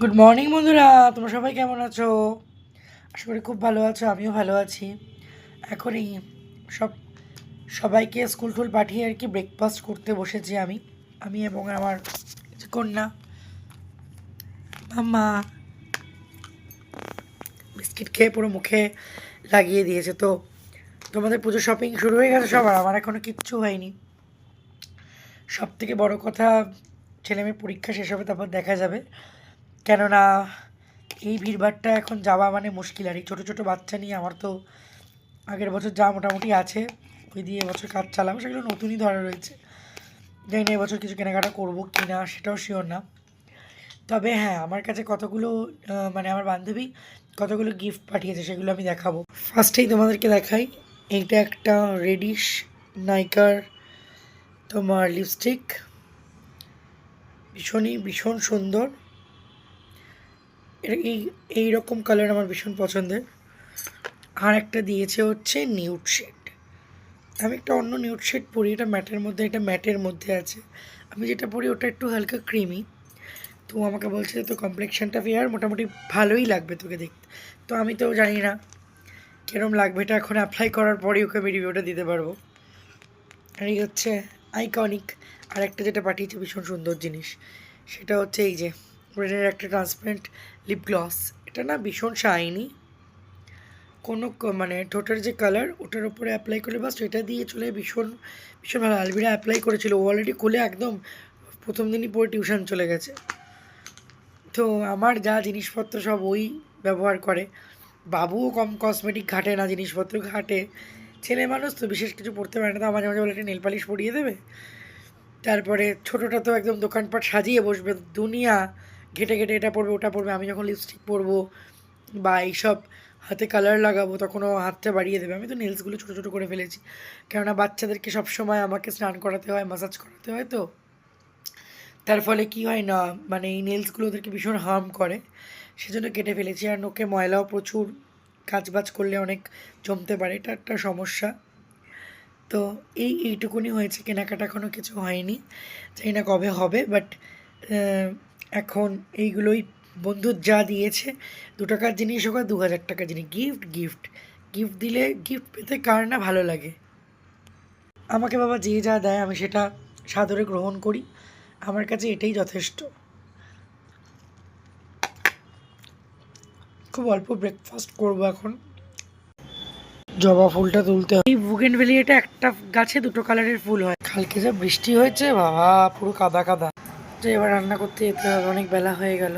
Good morning বন্ধুরা, তোমরা সবাই কেমন আছো? আশা করি খুব ভালো আছো, আমিও ভালো আছি। এখনই সব সবাইকে স্কুল টুল পাঠিয়ে আর কি ব্রেকফাস্ট করতে বসেছি আমি আমি এবং আমার কন্যা মাম্মা। বিস্কিট খেয়ে পুরো মুখে লাগিয়ে দিয়েছে। তো তোমাদের পুজো শপিং শুরু হয়ে গেছে সবার? আমার এখনও কিচ্ছু হয়নি। সব থেকে বড় কথা, ছেলেমেয়ের পরীক্ষা শেষ হবে, তারপর দেখা যাবে। কেননা এই ভিড়ভাড়টা এখন যাওয়া মানে মুশকিল। আর এই ছোটো ছোটো বাচ্চা নিয়ে আমার তো আগের বছর যা মোটামুটি আছে ওই দিয়ে এবছর কাজ চালাবো, সেগুলো নতুনই ধরা রয়েছে। জানি না এবছর কিছু কেনাকাটা করবো কি না সেটাও শিওর না। তবে হ্যাঁ, আমার কাছে কতগুলো মানে আমার বান্ধবী কতগুলো গিফট পাঠিয়েছে, সেগুলো আমি দেখাবো। ফার্স্টেই তোমাদেরকে দেখাই, এইটা একটা রেডিশ নাইকার তোমার লিপস্টিক, ভীষণ সুন্দর। এটা এইরকম কালার আমার ভীষণ পছন্দের। আর একটা দিয়েছে হচ্ছে নিউড শেড। আমি একটা অন্য নিউড শেড পরি, এটা ম্যাটের মধ্যে, এটা ম্যাটের মধ্যে আছে। আমি যেটা পরি ওটা একটু হালকা ক্রিমি। তো আমাকে বলছে যে তোর কমপ্লেকশনটা ফেয়ার, মোটামুটি ভালোই লাগবে তোকে দেখতে। তো আমি তো জানি না কীরকম লাগবে, এটা এখন অ্যাপ্লাই করার পরেই ওকে আমি রিভিউটা দিতে পারবো। আর এই হচ্ছে আইকনিক আর একটা যেটা পাঠিয়েছে ভীষণ সুন্দর জিনিস, সেটা হচ্ছে এই যে ব্রেনের একটা ট্রান্সপারেন্ট লিপ গ্লস। এটা না ভীষণ শাইনি, কোনো মানে ঠোঁটের যে কালার ওটার উপরে অ্যাপ্লাই করলে বাস এটা দিয়ে চলে ভীষণ ভালো। আলবিরা অ্যাপ্লাই করেছিল, ও অলরেডি খুলে একদম প্রথম দিনই পরে টিউশন চলে গেছে। তো আমার যা জিনিসপত্র সব ওই ব্যবহার করে। বাবুও কম কসমেটিক ঘাটে না, জিনিসপত্র ঘাটে। ছেলে মানুষ তো বিশেষ কিছু পড়তে পারে না, তো মাঝে মাঝে বলে একটা নেল পালিশ পরিয়ে দেবে। তারপরে ছোটোটা তো একদম দোকানপাট সাজিয়ে বসবে, দুনিয়া ঘেটে ঘেটে এটা পরবে ওটা পরবে। আমি যখন লিপস্টিক পরবো বা এইসব হাতে কালার লাগাবো তখন ও হাতটা বাড়িয়ে দেবে। আমি তো নেলসগুলো ছোটো ছোটো করে ফেলেছি, কেননা বাচ্চাদেরকে সবসময় আমাকে স্নান করাতে হয়, ম্যাসাজ করাতে হয়। তো তার ফলে কি হয় না, মানে এই নেলসগুলো ওদেরকে ভীষণ হার্ম করে, সেজন্য কেটে ফেলেছি। আর নোকে ময়লাও প্রচুর, কাজবাজ করলে অনেক জমতে পারে, এটা একটা সমস্যা। তো এইটুকুনি হয়েছে, কেনাকাটা এখনও কিছু হয়নি, জানি না কবে হবে। বাট এখন এইগুলোই বন্ধু যা দিয়েছে, 2 টাকার জিনিস হোক আর 2000 টাকার জিনিস, গিফট গিফট গিফট দিলে গিফট পেতে কার না ভালো লাগে। আমাকে বাবা যে যা দেয় আমি সেটা সাদরে গ্রহণ করি, আমার কাছে এটাই যথেষ্ট। খুব অল্প ব্রেকফাস্ট করবো এখন। জবা ফুলটা তুলতে হয়। এই বুগেনভেলিয়াটা একটা গাছে 2 কালারের ফুল হয়। কালকে যা বৃষ্টি হয়েছে বাবা, পুরো কাদা কাদা। তো এবার রান্না করতে যেতে হবে, অনেক বেলা হয়ে গেল।